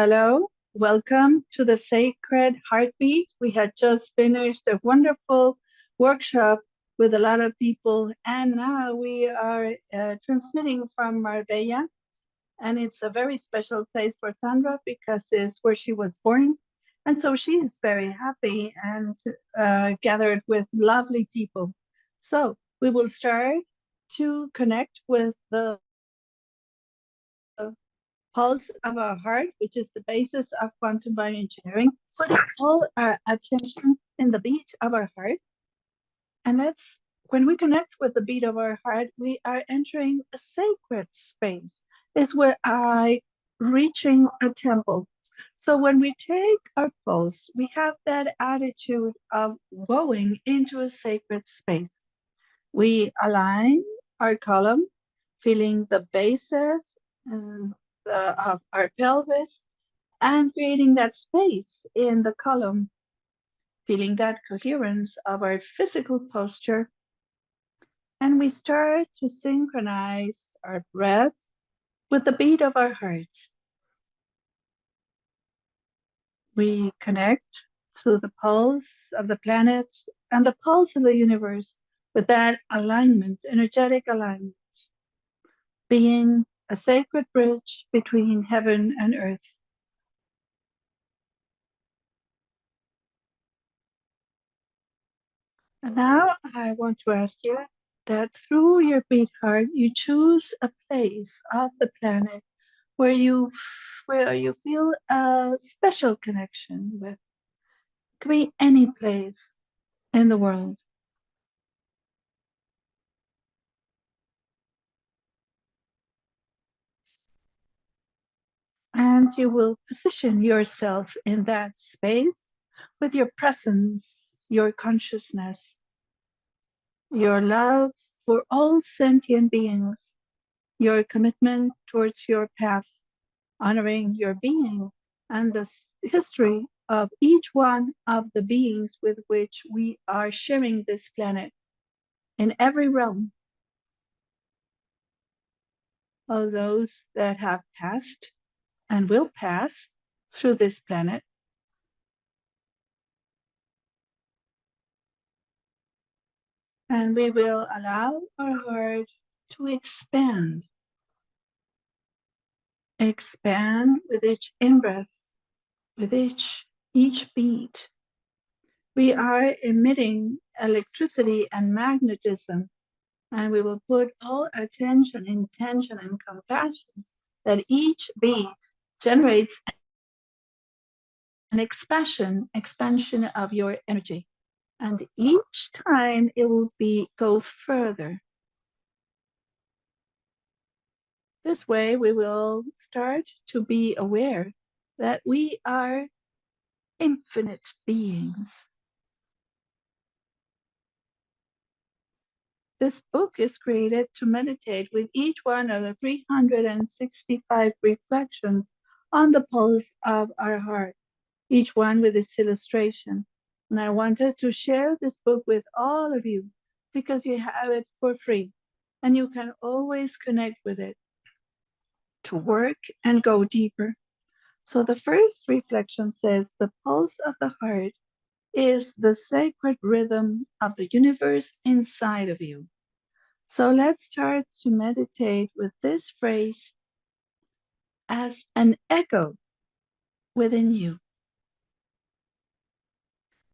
Hello, welcome to the Sacred Heartbeat. We had just finished a wonderful workshop with a lot of people, and now we are transmitting from Marbella. And it's a very special place for Sandra because it's where she was born. And so she is very happy and gathered with lovely people. So we will start to connect with the pulse of our heart, which is the basis of quantum bioengineering, putting all our attention in the beat of our heart. And that's when we connect with the beat of our heart, we are entering a sacred space. It's where I reaching a temple. So when we take our pulse, we have that attitude of going into a sacred space. We align our column, feeling the bases of our pelvis and creating that space in the column, feeling that coherence of our physical posture. And we start to synchronize our breath with the beat of our heart. We connect to the pulse of the planet and the pulse of the universe with that alignment, energetic alignment, being a sacred bridge between heaven and earth. And now I want to ask you that through your beat heart, you choose a place of the planet where you feel a special connection with. It could be any place in the world. And you will position yourself in that space with your presence, your consciousness, your love for all sentient beings, your commitment towards your path, honoring your being and the history of each one of the beings with which we are sharing this planet in every realm. All those that have passed and will pass through this planet. And we will allow our heart to expand with each in-breath, with each beat. We are emitting electricity and magnetism, and we will put all attention, intention, and compassion that each beat generates an expansion of your energy. And each time it will go further. This way we will start to be aware that we are infinite beings. This book is created to meditate with each one of the 365 reflections on the pulse of our heart, each one with its illustration. And I wanted to share this book with all of you because you have it for free and you can always connect with it to work and go deeper. So the first reflection says the pulse of the heart is the sacred rhythm of the universe inside of you. So let's start to meditate with this phrase as an echo within you.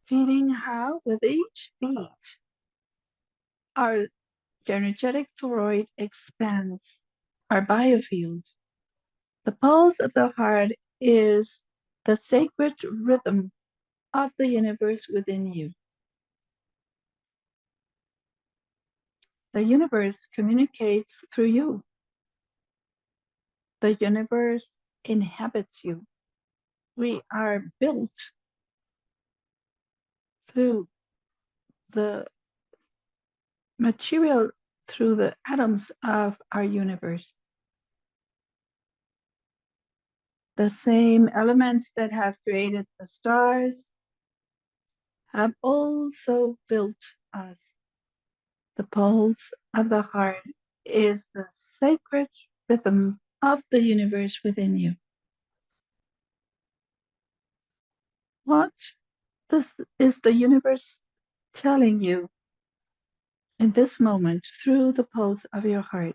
Feeling how with each beat our energetic toroid expands, our biofield. The pulse of the heart is the sacred rhythm of the universe within you. The universe communicates through you. The universe inhabits you. We are built through the material, through the atoms of our universe. The same elements that have created the stars have also built us. The pulse of the heart is the sacred rhythm of the universe within you. What this is the universe telling you in this moment through the pulse of your heart?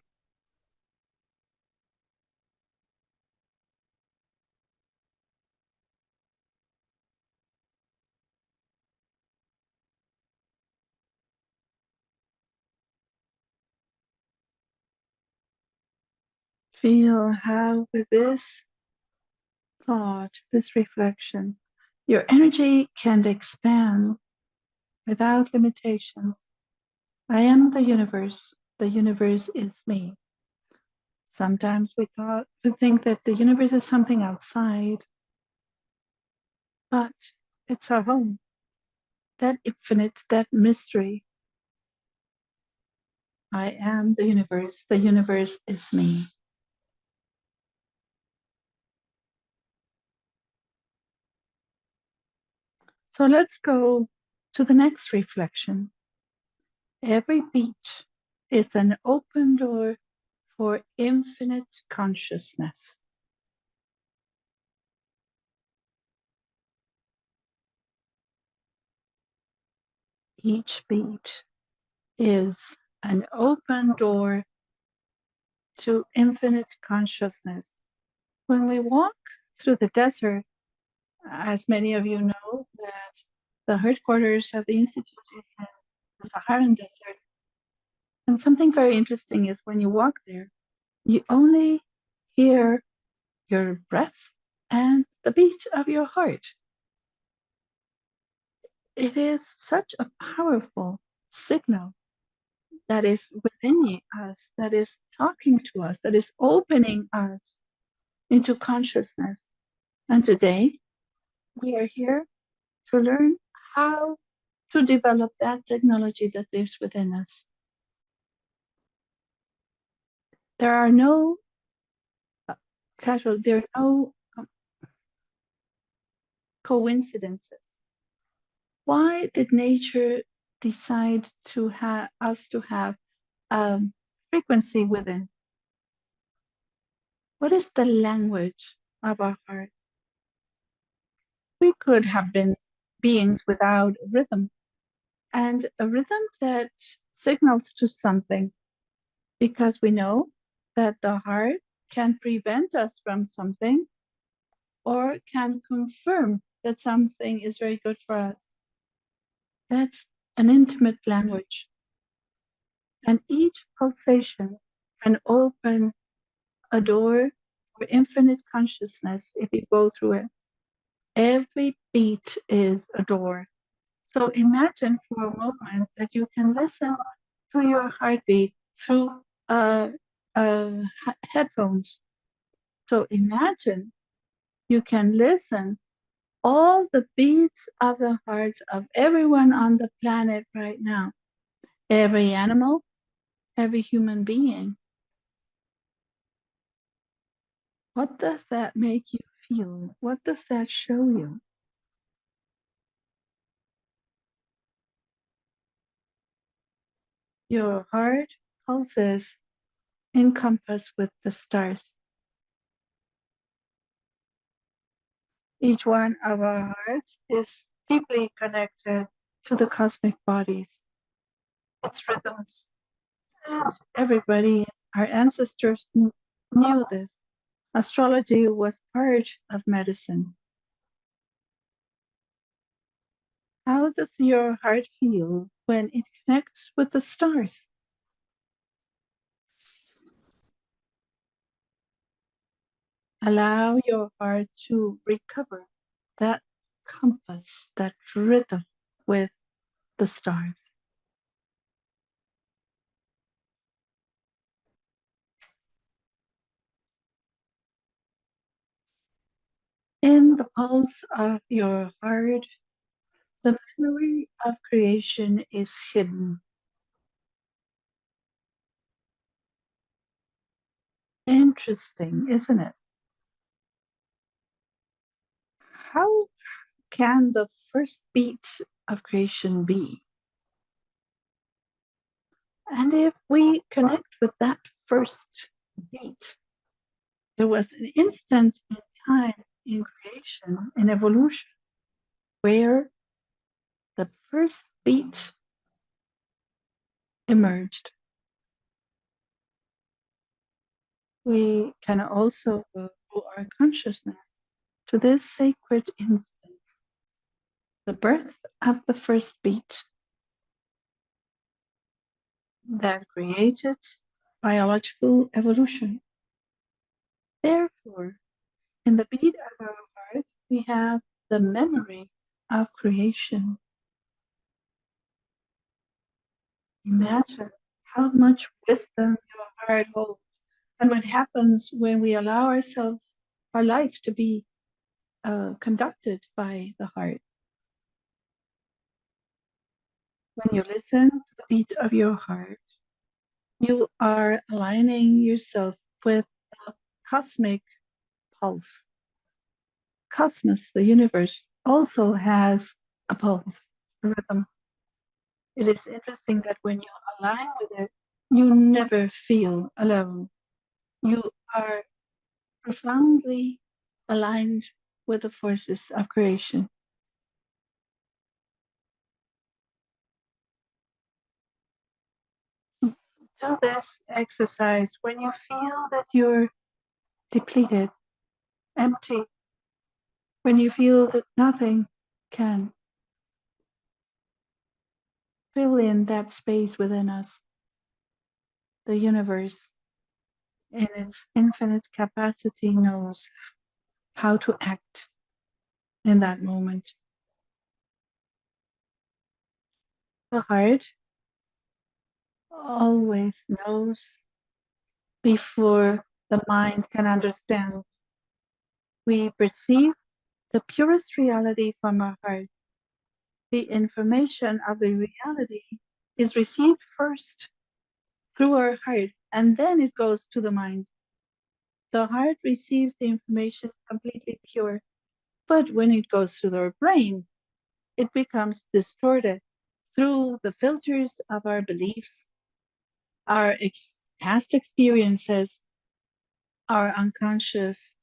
Feel how with this thought, this reflection, your energy can expand without limitations. I am the universe. The universe is me. Sometimes we think that the universe is something outside, but it's our home. That infinite, that mystery. I am the universe. The universe is me. So let's go to the next reflection. Every beat is an open door for infinite consciousness. Each beat is an open door to infinite consciousness. When we walk through the desert, as many of you know, that the headquarters of the Institute is in the Saharan Desert. And something very interesting is when you walk there, you only hear your breath and the beat of your heart. It is such a powerful signal that is within us, that is talking to us, that is opening us into consciousness. And today we are here to learn how to develop that technology that lives within us. There are no there are no coincidences. Why did nature decide to have us to have a frequency within? What is the language of our heart? We could have been beings without rhythm, and a rhythm that signals to something, because we know that the heart can prevent us from something or can confirm that something is very good for us. That's an intimate language. And each pulsation can open a door for infinite consciousness if you go through it. Every beat is a door. So imagine for a moment that you can listen to your heartbeat through headphones. So imagine you can listen all the beats of the hearts of everyone on the planet right now, every animal, every human being. What does that make you feel? What does that show you? Your heart pulses in compass with the stars. Each one of our hearts is deeply connected to the cosmic bodies, its rhythms. And everybody, our ancestors knew this. Astrology was part of medicine. How does your heart feel when it connects with the stars? Allow your heart to recover that compass, that rhythm with the stars. In the pulse of your heart, the memory of creation is hidden. Interesting, isn't it? How can the first beat of creation be? And if we connect with that first beat, there was an instant in time in creation, in evolution, where the first beat emerged. We can also go through our consciousness to this sacred instant, the birth of the first beat that created biological evolution. Therefore, in the beat of our heart, we have the memory of creation. Imagine how much wisdom your heart holds and what happens when we allow ourselves, our life to be conducted by the heart. When you listen to the beat of your heart, you are aligning yourself with the cosmic pulse. Cosmos, the universe, also has a pulse, a rhythm. It is interesting that when you align with it, you never feel alone. You are profoundly aligned with the forces of creation. Do this exercise when you feel that you're depleted, empty, when you feel that nothing can fill in that space within us. The universe, in its infinite capacity, knows how to act in that moment. The heart always knows before the mind can understand. We perceive the purest reality from our heart. The information of the reality is received first through our heart, and then it goes to the mind. The heart receives the information completely pure, but when it goes to the brain, it becomes distorted through the filters of our beliefs, our past experiences, our unconscious.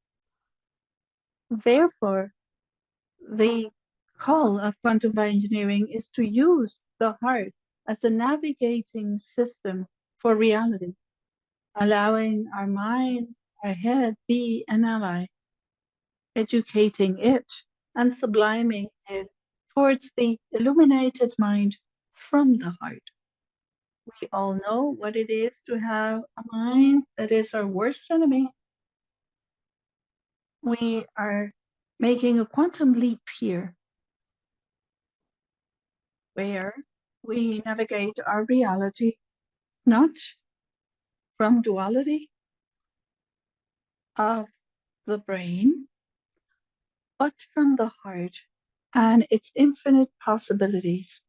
Therefore, the call of quantum bioengineering is to use the heart as a navigating system for reality, allowing our mind, our head, be an ally, educating it and subliming it towards the illuminated mind from the heart. We all know what it is to have a mind that is our worst enemy. We are making a quantum leap here where we navigate our reality not from duality of the brain, but from the heart and its infinite possibilities.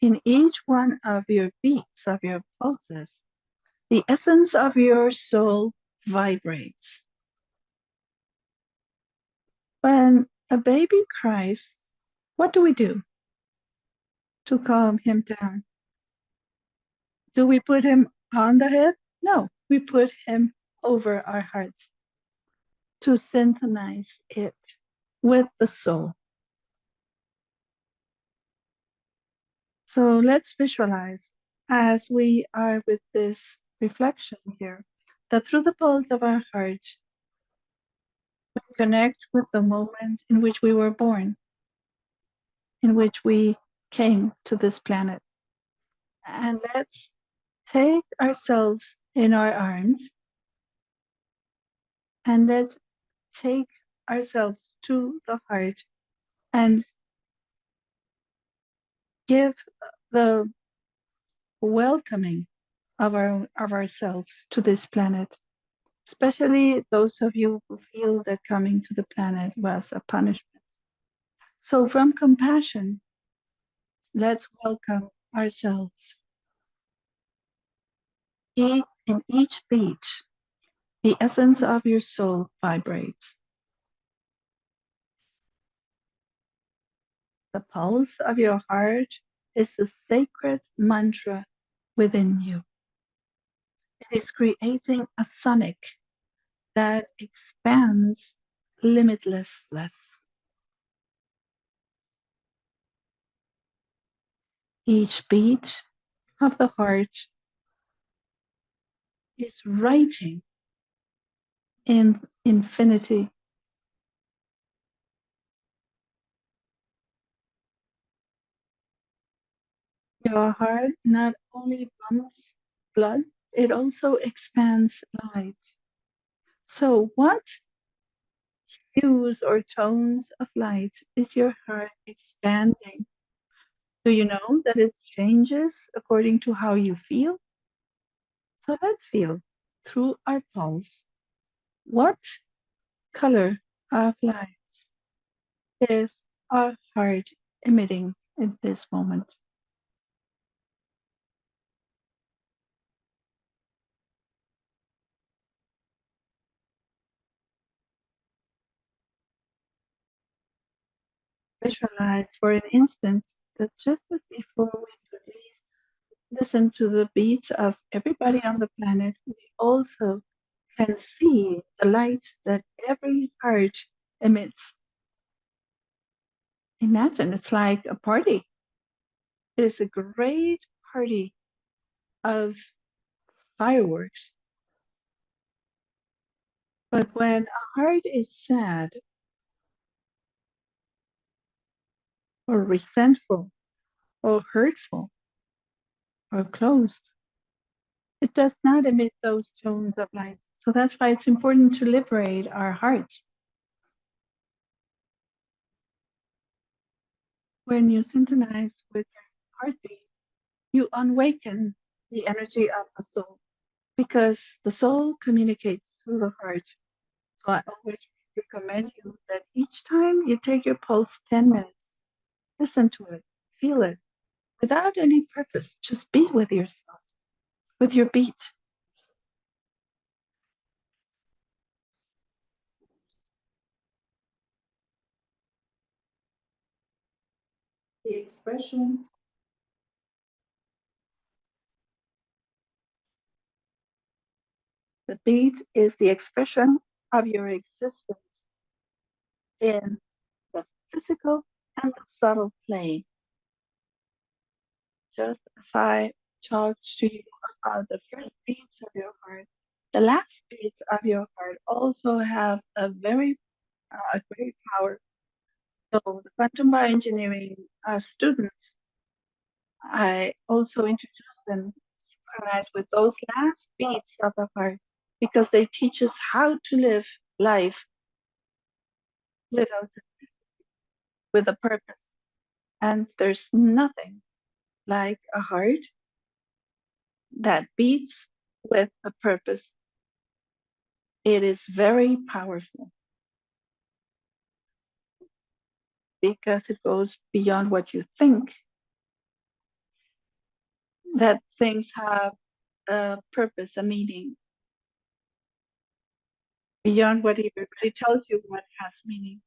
In each one of your beats, of your pulses, the essence of your soul vibrates. When a baby cries, what do we do to calm him down? Do we put him on the head? No, we put him over our hearts to synthesize it with the soul. So let's visualize as we are with this reflection here that through the pulse of our heart, we connect with the moment in which we were born, in which we came to this planet. And let's take ourselves in our arms and let's take ourselves to the heart and give the welcoming of ourselves to this planet, especially those of you who feel that coming to the planet was a punishment. So from compassion, let's welcome ourselves. In each beat, the essence of your soul vibrates. The pulse of your heart is the sacred mantra within you. It is creating a sonic that expands limitlessless. Each beat of the heart is writing in infinity. Your heart not only pumps blood, it also expands light. So, what hues or tones of light is your heart expanding? Do you know that it changes according to how you feel? So let's feel through our pulse. What color of light is our heart emitting in this moment? Visualize for an instant that just as before we release, listen to the beats of everybody on the planet, we also can see the light that every heart emits. Imagine it's like a party. It is a great party of fireworks. But when a heart is sad or resentful or hurtful or closed, it does not emit those tones of light. So that's why it's important to liberate our hearts. When you synchronize with your heartbeat, you awaken the energy of the soul because the soul communicates through the heart. So I always recommend you that each time you take your pulse 10 minutes, listen to it, feel it, without any purpose. Just be with yourself, with your beat. The expression. The beat is the expression of your existence in the physical and the subtle plane. Just as I talked to you about the first beats of your heart, the last beats of your heart also have a great power. So the quantum bioengineering students, I also introduce them synchronize with those last beats of the heart because they teach us how to live life without with a purpose. And there's nothing like a heart that beats with a purpose. It is very powerful because it goes beyond what you think, that things have a purpose, a meaning, beyond what everybody tells you what has meaning.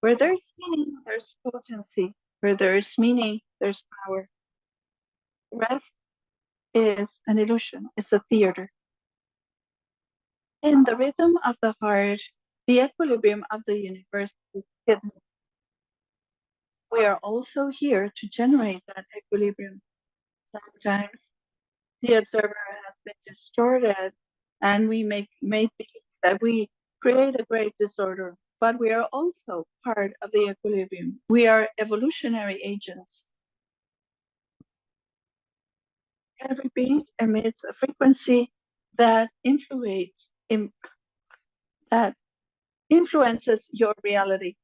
Where there's meaning, there's potency. Where there's meaning, there's power. The rest is an illusion, it's a theater. In the rhythm of the heart, the equilibrium of the universe is hidden. We are also here to generate that equilibrium. Sometimes the observer has been distorted and we make believe that we create a great disorder, but we are also part of the equilibrium. We are evolutionary agents. Every beat emits a frequency that that influences your reality.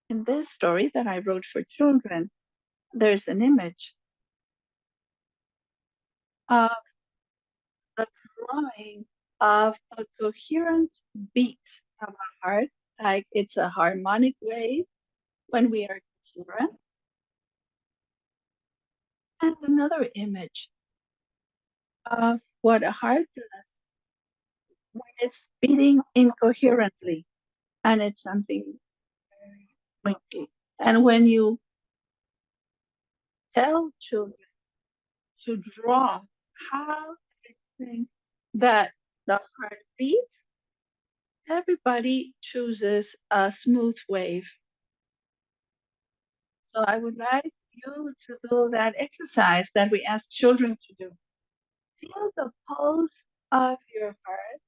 In this story that I wrote for children, there's an image of the drawing of a coherent beat of a heart, like it's a harmonic wave when we are coherent, and another image of what a heart does when it's beating incoherently, and it's something very twinkly. And when you tell children to draw how they think that the heart beats, everybody chooses a smooth wave. So I would like you to do that exercise that we ask children to do. Feel the pulse of your heart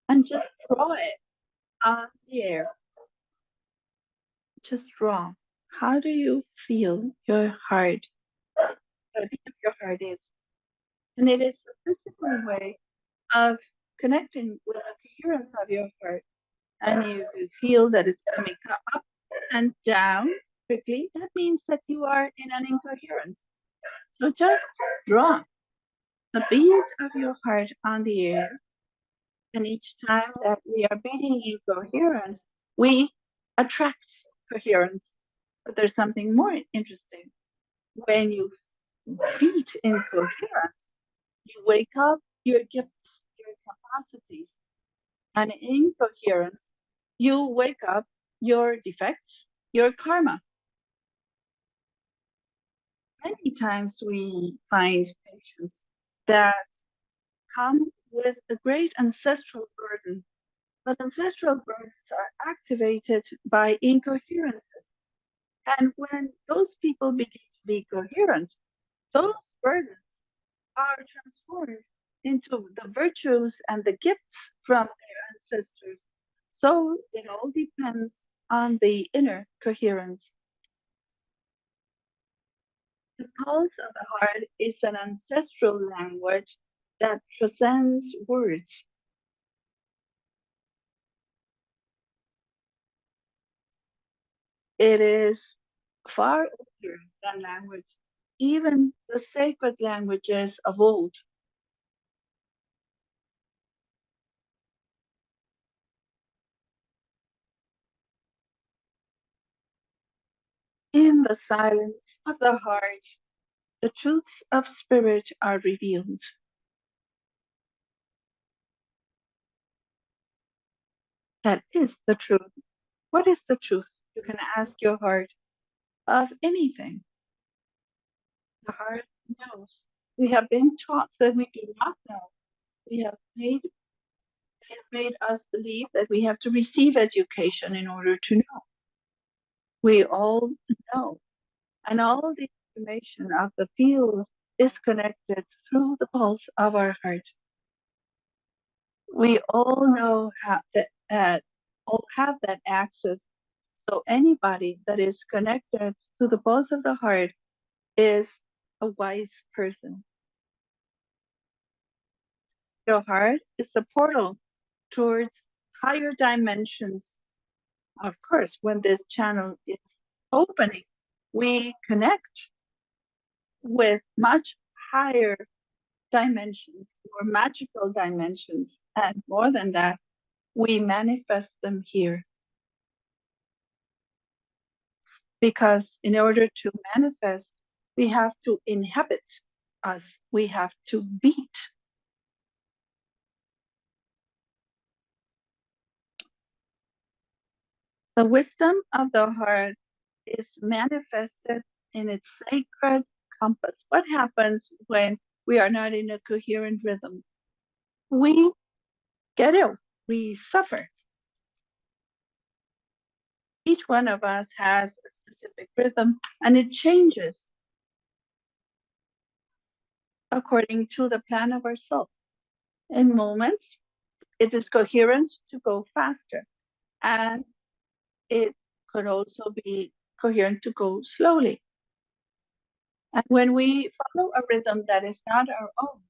and just draw it on the air. Just draw. How do you feel your heart, the beat of your heart is? And it is a physical way of connecting with the coherence of your heart. And if you feel that it's coming up and down quickly, that means that you are in an incoherence. So just draw the beat of your heart on the air. And each time that we are beating in coherence, we attract coherence. But there's something more interesting. When you beat in coherence, you wake up your gifts, your capacities. And in coherence, you wake up your defects, your karma. Many times we find patients that come with a great ancestral burden, but ancestral burdens are activated by incoherences. And when those people begin to be coherent, those burdens are transformed into the virtues and the gifts from their ancestors. So it all depends on the inner coherence. The pulse of the heart is an ancestral language that transcends words. It is far older than language, even the sacred languages of old. In the silence of the heart, the truths of spirit are revealed. That is the truth. What is the truth? You can ask your heart of anything. The heart knows. We have been taught that we do not know. We have made They have made us believe that we have to receive education in order to know. We all know. And all the information of the field is connected through the pulse of our heart. We all know how all have that access. So anybody that is connected to the pulse of the heart is a wise person. Your heart is the portal towards higher dimensions. Of course, when this channel is opening, we connect with much higher dimensions or magical dimensions. And more than that, we manifest them here. Because in order to manifest, we have to inhabit us, we have to beat. The wisdom of the heart is manifested in its sacred compass. What happens when we are not in a coherent rhythm? We get ill, we suffer. Each one of us has a specific rhythm and it changes according to the plan of our soul. In moments, it is coherent to go faster, and it could also be coherent to go slowly. And when we follow a rhythm that is not our own,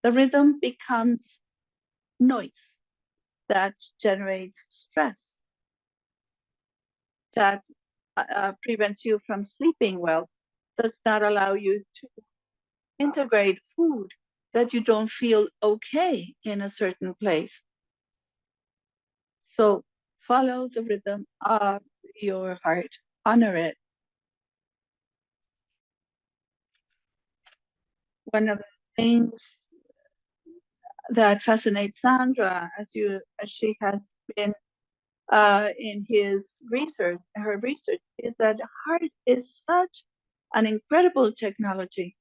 the rhythm becomes noise that generates stress, that prevents you from sleeping well, does not allow you to integrate food, that you don't feel okay in a certain place. So follow the rhythm of your heart, honor it. One of the things that fascinates Sandra, as she has been in her research, is that heart is such an incredible technology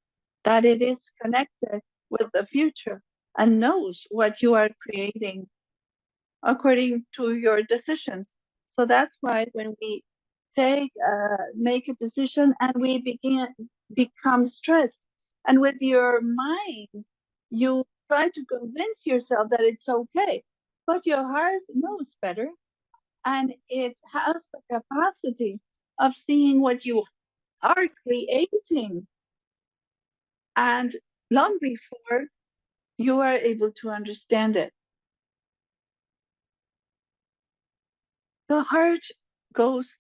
that it is connected with the future and knows what you are creating according to your decisions. So that's why when we make a decision and we become stressed, and with your mind, you try to convince yourself that it's okay, but your heart knows better, and it has the capacity of seeing what you are creating, and long before you are able to understand it. The heart goes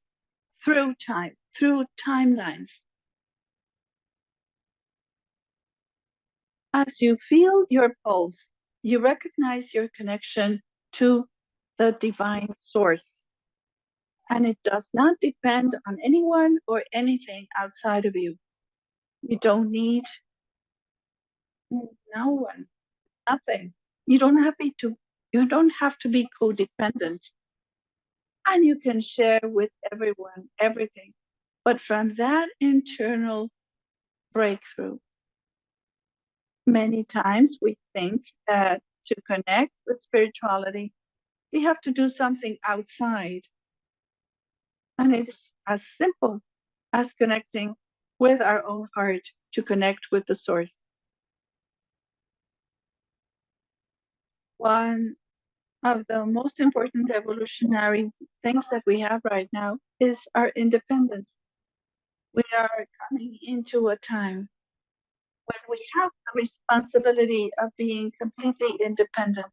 through time, through timelines. As you feel your pulse, you recognize your connection to the divine source. And it does not depend on anyone or anything outside of you. You don't need no one, nothing. You don't have to you don't have to be codependent. And you can share with everyone everything. But from that internal breakthrough, many times we think that to connect with spirituality, we have to do something outside. And it is as simple as connecting with our own heart to connect with the source. One of the most important evolutionary things that we have right now is our independence. We are coming into a time when we have the responsibility of being completely independent.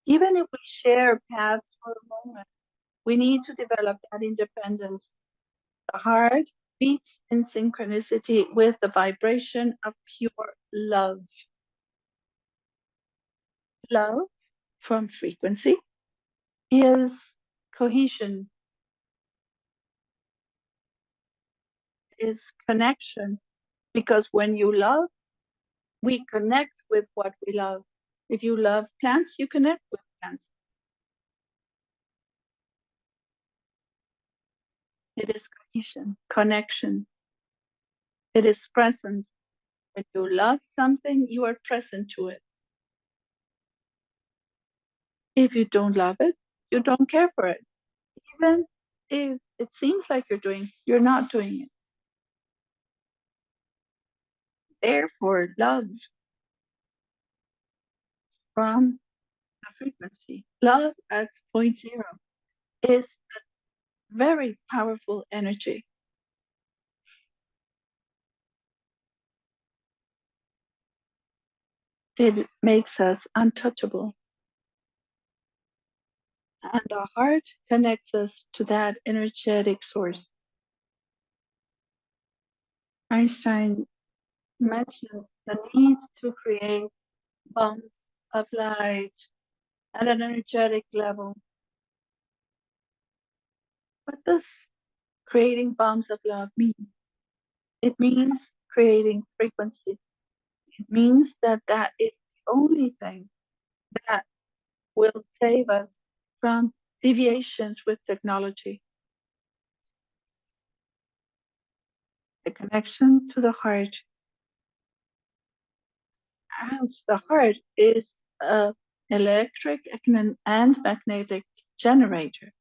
Even if we share paths for a moment, we need to develop that independence. The heart beats in synchronicity with the vibration of pure love. Love from frequency is cohesion, is connection. Because when you love, we connect with what we love. If you love plants, you connect with plants. It is cohesion, connection. It is presence. When you love something, you are present to it. If you don't love it, you don't care for it. Even if it seems like you're not doing it. Therefore, love from the frequency, love at point zero, is very powerful energy. It makes us untouchable. And the heart connects us to that energetic source. Einstein mentioned the need to create bombs of light at an energetic level. What does creating bombs of love mean? It means creating frequency. It means that that is the only thing that will save us from deviations with technology. The connection to the heart. And the heart is an electric and magnetic generator.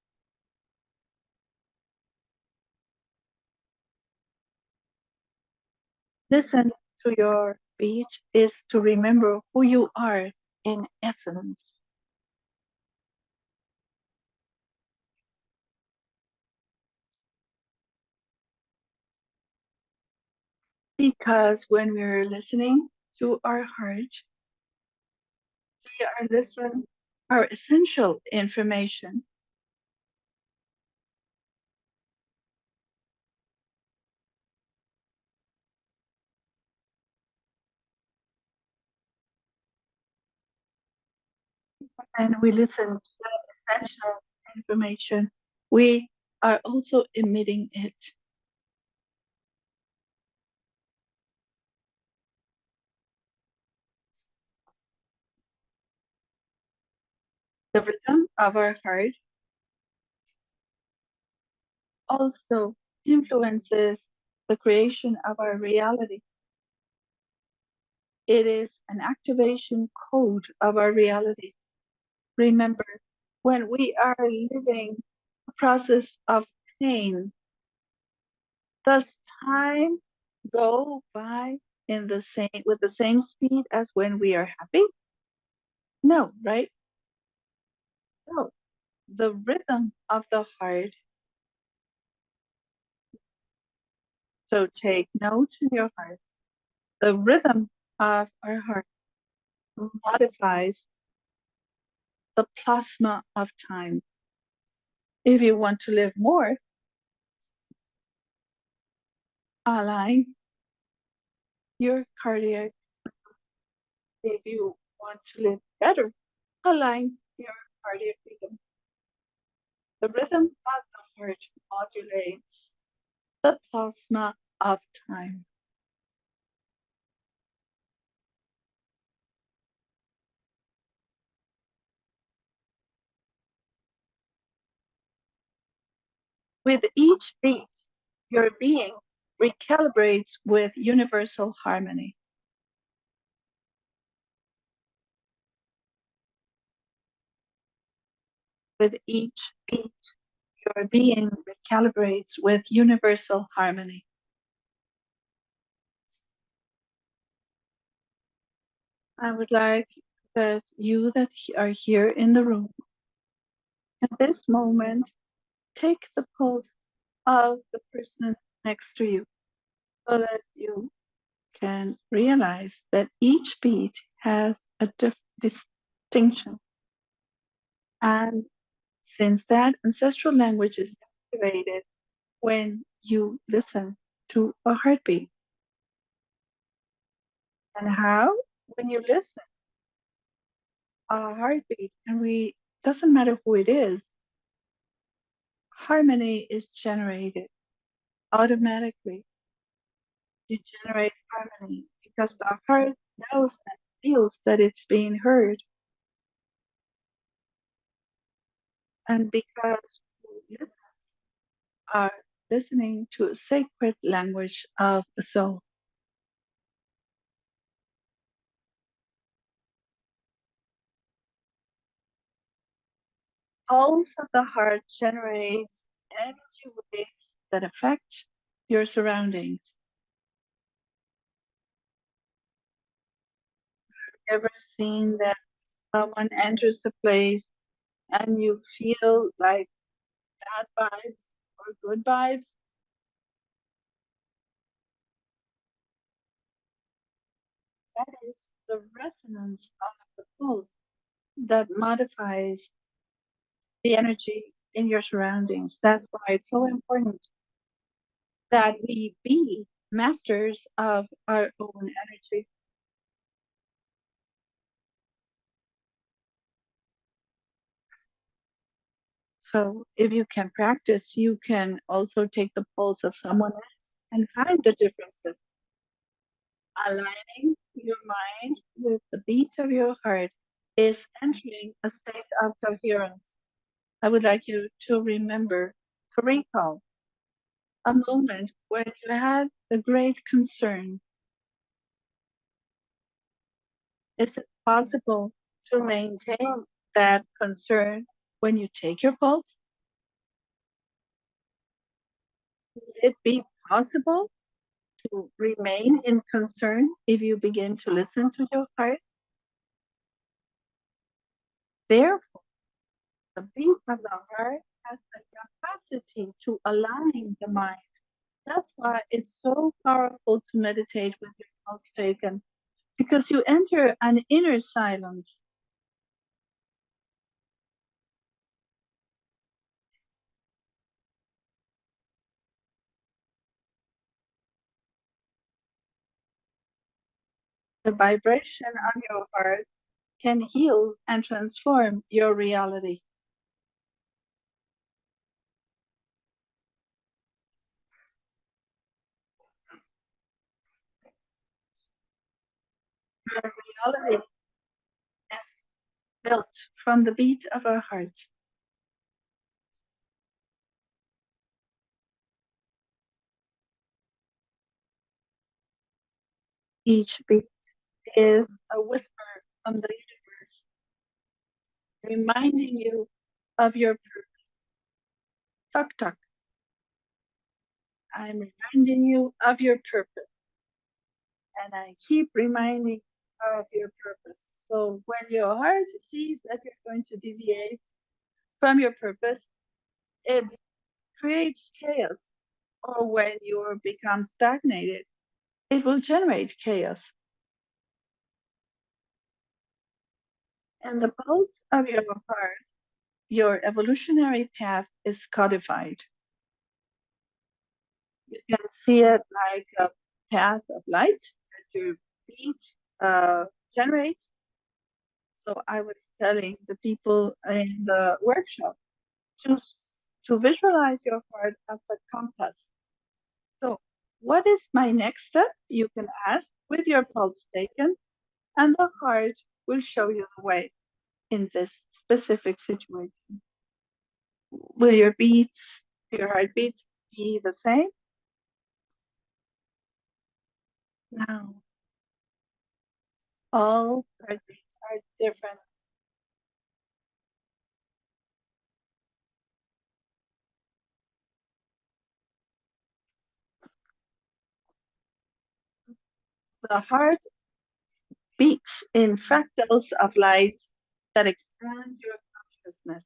Listen to your beat is to remember who you are in essence. Because when we're listening to our heart, we are listening our essential information. And we listen to that essential information. We are also emitting it. The rhythm of our heart also influences the creation of our reality. It is an activation code of our reality. Remember, when we are living a process of pain, does time go by in the same with the same speed as when we are happy? No, right? No. The rhythm of the heart. So take note in your heart. The rhythm of our heart modifies the plasma of time. If you want to live more, align your cardiac. If you want to live better, align your cardiac rhythm. The rhythm of the heart modulates the plasma of time. With each beat, your being recalibrates with universal harmony. With each beat, your being recalibrates with universal harmony. I would like that you that are here in the room at this moment take the pulse of the person next to you so that you can realize that each beat has a distinction. And since that ancestral language is activated when you listen to a heartbeat, and how? When you listen a heartbeat, and we doesn't matter who it is, harmony is generated automatically. You generate harmony because the heart knows and feels that it's being heard, and because who listens are listening to a sacred language of the soul. Pulse of the heart generates energy waves that affect your surroundings. Ever seen that someone enters the place and you feel like bad vibes or good vibes? That is the resonance of the pulse that modifies the energy in your surroundings. That's why it's so important that we be masters of our own energy. So if you can practice, you can also take the pulse of someone else and find the differences. Aligning your mind with the beat of your heart is entering a state of coherence. I would like you to remember, to recall a moment when you had a great concern. Is it possible to maintain that concern when you take your pulse? Would it be possible to remain in concern if you begin to listen to your heart? Therefore, the beat of the heart has the capacity to align the mind. That's why it's so powerful to meditate with your pulse taken, because you enter an inner silence. The vibration of your heart can heal and transform your reality. Your reality is built from the beat of our heart. Each beat is a whisper from the universe reminding you of your purpose. Tuck, tuck. I'm reminding you of your purpose. And I keep reminding you of your purpose. So when your heart sees that you're going to deviate from your purpose, it creates chaos. Or when you become stagnated, it will generate chaos. And the pulse of your heart, your evolutionary path is codified. You can see it like a path of light that your beat generates. So I was telling the people in the workshop to, to visualize your heart as a compass. So what is my next step? You can ask with your pulse taken, and the heart will show you the way in this specific situation. Will your heartbeats be the same? No. All heartbeats are different. The heart beats in fractals of light that expand your consciousness.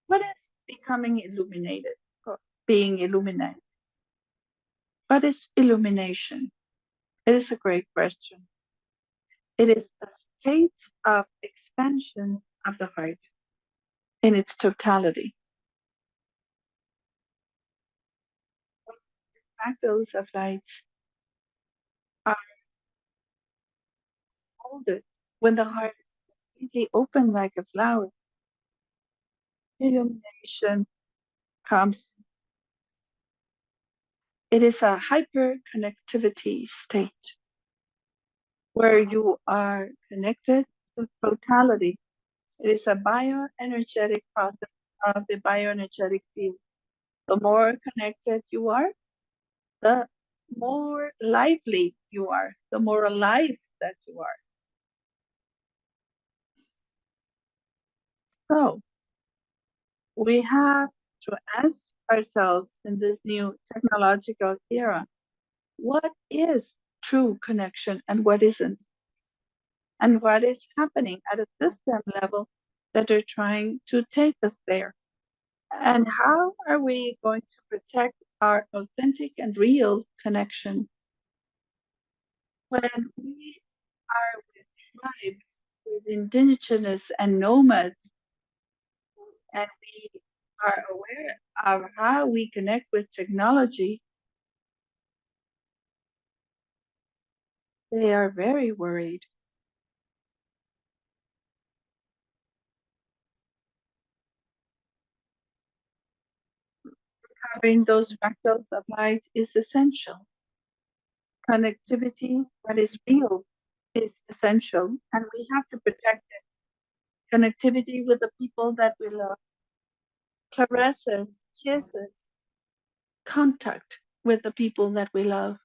What is becoming illuminated or being illuminated? What is illumination? It is a great question. It is a state of expansion of the heart in its totality. Fractals of light are molded when the heart is completely open like a flower. Illumination comes. It is a hyperconnectivity state where you are connected to totality. It is a bioenergetic process of the bioenergetic field. The more connected you are, the more lively you are, the more alive that you are. So we have to ask ourselves in this new technological era, what is true connection and what isn't? And what is happening at a system level that are trying to take us there? And how are we going to protect our authentic and real connection when we are with tribes, with indigenous and nomads, and we are aware of how we connect with technology? They are very worried. Having those fractals of light is essential. Connectivity that is real is essential, and we have to protect it. Connectivity with the people that we love, caresses, kisses, contact with the people that we love,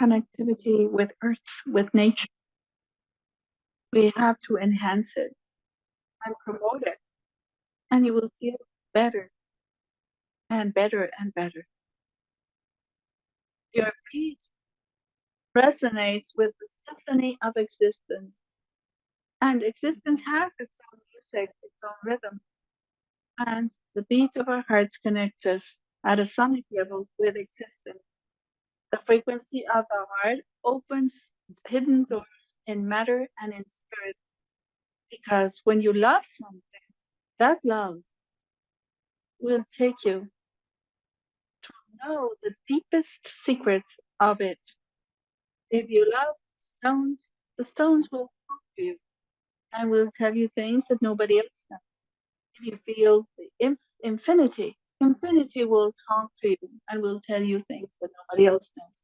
connectivity with earth, with nature. We have to enhance it and promote it, and you will feel better and better and better. Your beat resonates with the symphony of existence, and existence has its own music, its own rhythm, and the beat of our hearts connects us at a sonic level with existence. The frequency of the heart opens hidden doors in matter and in spirit, because when you love something, that love will take you to know the deepest secrets of it. If you love stones, the stones will talk to you and will tell you things that nobody else knows. If you feel the infinity, infinity will talk to you and will tell you things that nobody else knows.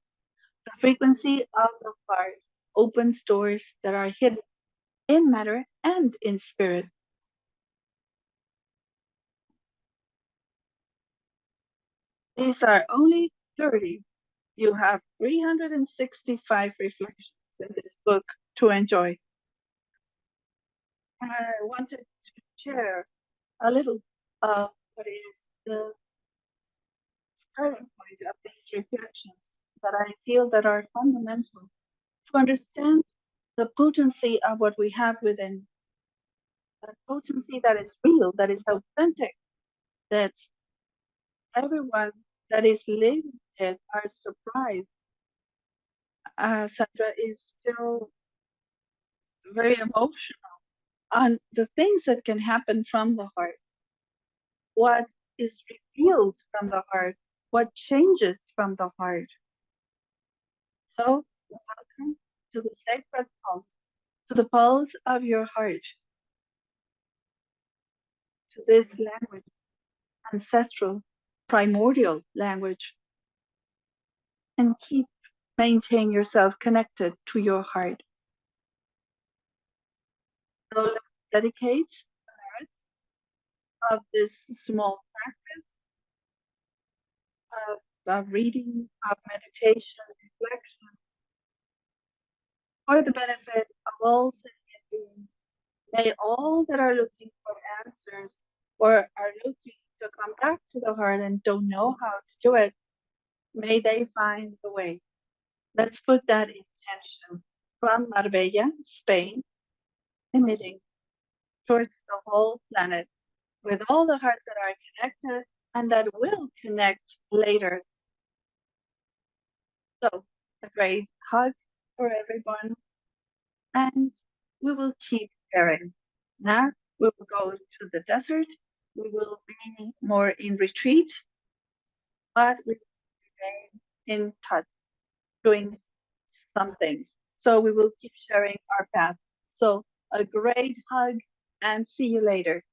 The frequency of the heart opens doors that are hidden in matter and in spirit. These are only 30. You have 365 reflections in this book to enjoy. And I wanted to share a little of what is the starting point of these reflections that I feel that are fundamental to understand the potency of what we have within, a potency that is real, that is authentic, that everyone that is living it are surprised. Sandra is still very emotional on the things that can happen from the heart, what is revealed from the heart, what changes from the heart. So, welcome to the sacred pulse, to the pulse of your heart, to this language, ancestral, primordial language, and maintain yourself connected to your heart. So let's dedicate of this small practice of reading, of meditation, reflection, for the benefit of all sentient beings. May all that are looking for answers or are looking to come back to the heart and don't know how to do it, may they find the way. Let's put that intention from Marbella, Spain, emitting towards the whole planet with all the hearts that are connected and that will connect later. So, a great hug for everyone, and we will keep sharing. Now, we will go to the desert. We will be more in retreat, but we will remain in touch, doing some things. So, we will keep sharing our path. So, a great hug, and see you later.